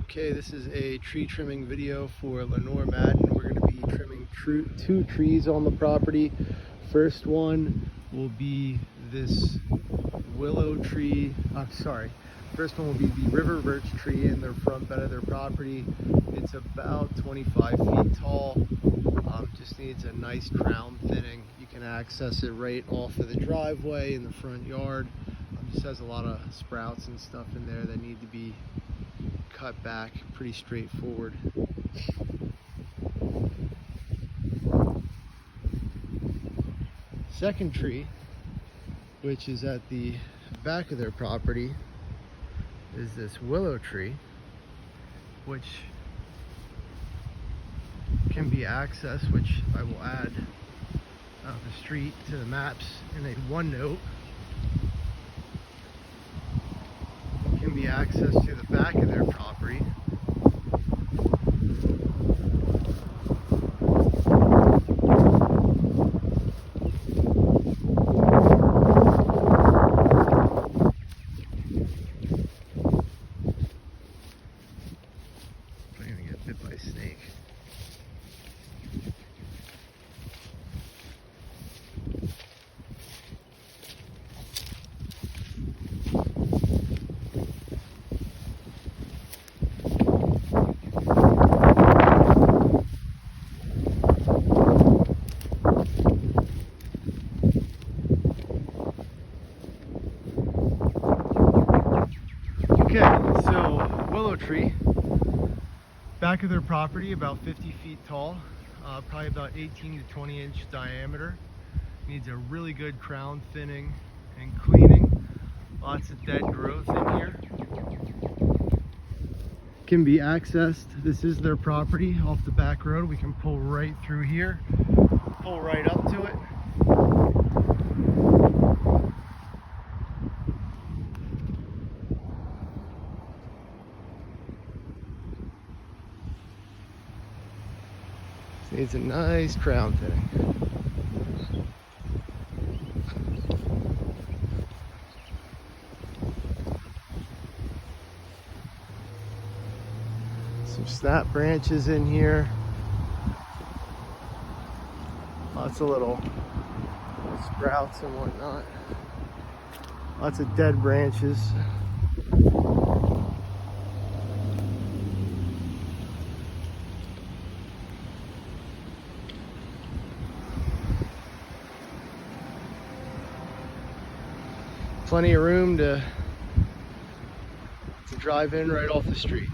Okay, this is a tree trimming video for Maddn. We're going to be trimming two trees on the property. First one will be this willow tree. First one will be the river birch tree in the front bed of their property. It's about 25 feet tall. Just needs a nice crown thinning. You can access it right off of the driveway in the front yard. Just has a lot of sprouts and stuff in there that need to be cut back. Pretty straightforward. Second tree, which is at the back of their property, is this willow tree, which can be accessed, which I will add the street to the maps in a OneNote. Can be accessed to the back of their property. I'm gonna get bit by a snake. Okay, so willow tree, back of their property, about 50 feet tall, probably about 18 to 20 inch diameter. Needs a really good crown thinning and cleaning. Lots of dead growth in here. Can be accessed. This is their property off the back road. We can pull right through here, pull right up to it. Needs a nice crown thinning. Some snap branches in here. Lots of little sprouts and whatnot. Lots of dead branches. Plenty of room to drive in right off the street.